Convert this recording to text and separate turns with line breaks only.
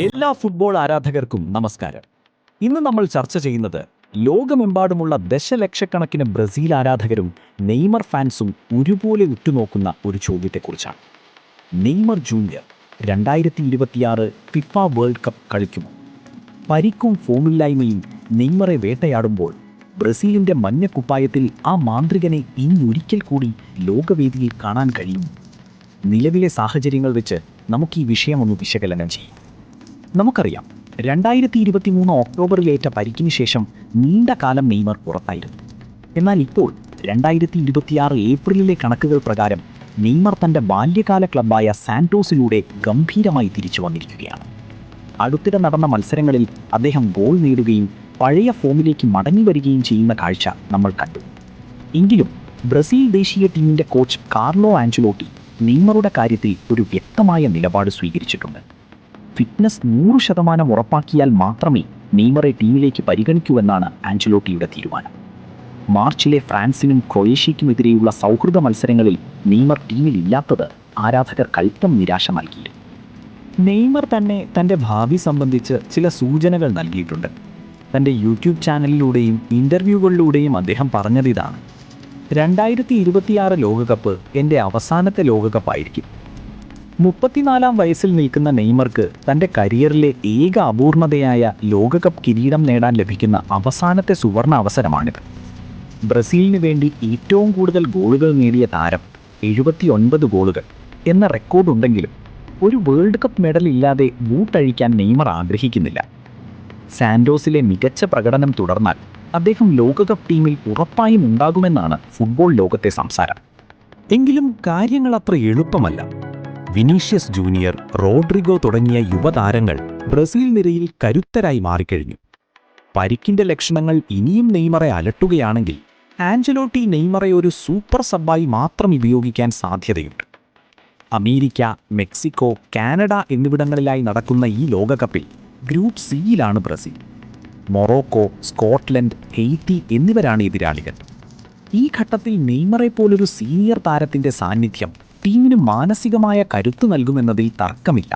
എല്ലാ ഫുട്ബോൾ ആരാധകർക്കും നമസ്കാരം. ഇന്ന് നമ്മൾ ചർച്ച ചെയ്യുന്നത് ലോകമെമ്പാടുമുള്ള ദശലക്ഷക്കണക്കിന് ബ്രസീൽ ആരാധകരും നെയ്മർ ഫാൻസും ഒരുപോലെ ഉറ്റുനോക്കുന്ന ഒരു ചോദ്യത്തെക്കുറിച്ചാണ്. Neymar junior 2026 FIFA world cup കളിക്കുമോ? പരിക്കും ഫോമില്ലായ്മയും നെയ്മറെ വേട്ടയാടുമ്പോൾ ബ്രസീലിൻ്റെ മഞ്ഞക്കുപ്പായത്തിൽ ആ മാന്ത്രികനെ ഇനിയൊരിക്കൽ കൂടി ലോകവേദിയിൽ കാണാൻ കഴിയും. നിലവിലെ സാഹചര്യങ്ങൾ വെച്ച് നമുക്ക് ഈ വിഷയം ഒന്ന് വിശകലനം ചെയ്യാം. നമുക്കറിയാം, 2023 ഒക്ടോബറിലേറ്റ പരിക്കിന് ശേഷം നീണ്ട കാലം നെയ്മർ പുറത്തായിരുന്നു. എന്നാൽ ഇപ്പോൾ 2026 ഏപ്രിലിലെ കണക്കുകൾ പ്രകാരം നെയ്മർ തൻ്റെ ബാല്യകാല ക്ലബ്ബായ സാന്റോസിലൂടെ ഗംഭീരമായി തിരിച്ചു വന്നിരിക്കുകയാണ്. അടുത്തിടെ നടന്ന മത്സരങ്ങളിൽ അദ്ദേഹം ഗോൾ നേടുകയും പഴയ ഫോമിലേക്ക് മടങ്ങി വരികയും ചെയ്യുന്ന കാഴ്ച നമ്മൾ കണ്ടു. എങ്കിലും ബ്രസീൽ ദേശീയ ടീമിൻ്റെ കോച്ച് കാർലോ ആഞ്ചലോട്ടി നെയ്മറുടെ കാര്യത്തിൽ ഒരു വ്യക്തമായ നിലപാട് സ്വീകരിച്ചിട്ടുണ്ട്. ഫിറ്റ്നസ് 100% ഉറപ്പാക്കിയാൽ മാത്രമേ നെയ്മറെ ടീമിലേക്ക് പരിഗണിക്കൂവെന്നാണ് ആഞ്ചലോട്ടിയുടെ തീരുമാനം. മാർച്ചിലെ ഫ്രാൻസിനും ക്രൊയേഷ്യയ്ക്കുമെതിരെയുള്ള സൗഹൃദ മത്സരങ്ങളിൽ നെയ്മർ ടീമിൽ ഇല്ലാത്തത് ആരാധകർക്ക് അല്പം നിരാശ നൽകിയിരുന്നു. നെയ്മർ തന്നെ തൻ്റെ ഭാവി സംബന്ധിച്ച് ചില സൂചനകൾ നൽകിയിട്ടുണ്ട്. തൻ്റെ യൂട്യൂബ് ചാനലിലൂടെയും ഇൻ്റർവ്യൂകളിലൂടെയും അദ്ദേഹം പറഞ്ഞതിതാണ്: 2026 ലോകകപ്പ് എൻ്റെ അവസാനത്തെ ലോകകപ്പായിരിക്കും. 34-ാം വയസ്സിൽ നിൽക്കുന്ന നെയ്മർക്ക് തൻ്റെ കരിയറിലെ ഏക അപൂർണതയായ ലോകകപ്പ് കിരീടം നേടാൻ ലഭിക്കുന്ന അവസാനത്തെ സുവർണ അവസരമാണിത്. ബ്രസീലിന് വേണ്ടി ഏറ്റവും കൂടുതൽ ഗോളുകൾ നേടിയ താരം, 79 ഗോളുകൾ എന്ന റെക്കോർഡുണ്ടെങ്കിലും ഒരു വേൾഡ് കപ്പ് മെഡൽ ഇല്ലാതെ ബൂട്ടഴിക്കാൻ നെയ്മർ ആഗ്രഹിക്കുന്നില്ല. സാന്റോസിലെ മികച്ച പ്രകടനം തുടർന്നാൽ അദ്ദേഹം ലോകകപ്പ് ടീമിൽ ഉറപ്പായും ഉണ്ടാകുമെന്നാണ് ഫുട്ബോൾ ലോകത്തെ സംസാരം. എങ്കിലും കാര്യങ്ങൾ അത്ര എളുപ്പമല്ല. വിനീഷ്യസ് ജൂനിയർ, റോഡ്രിഗോ തുടങ്ങിയ യുവതാരങ്ങൾ ബ്രസീൽ നിരയിൽ കരുത്തരായി മാറിക്കഴിഞ്ഞു. പരിക്കിൻ്റെ ലക്ഷണങ്ങൾ ഇനിയും നെയ്മറെ അലട്ടുകയാണെങ്കിൽ ആഞ്ചലോട്ടി നെയ്മറെ ഒരു സൂപ്പർ സബ്ബായി മാത്രം ഉപയോഗിക്കാൻ സാധ്യതയുണ്ട്. അമേരിക്ക, മെക്സിക്കോ, കാനഡ എന്നിവിടങ്ങളിലായി നടക്കുന്ന ഈ ലോകകപ്പിൽ ഗ്രൂപ്പ് സിയിലാണ് ബ്രസീൽ. മൊറോക്കോ, സ്കോട്ട്ലൻഡ്, ഹെയ്ത്തി എന്നിവരാണ് എതിരാളികൾ. ഈ ഘട്ടത്തിൽ നെയ്മറെ പോലൊരു സീനിയർ താരത്തിൻ്റെ സാന്നിധ്യം ടീമിന് മാനസികമായ കരുത്ത് നൽകുമെന്നതിൽ തർക്കമില്ല.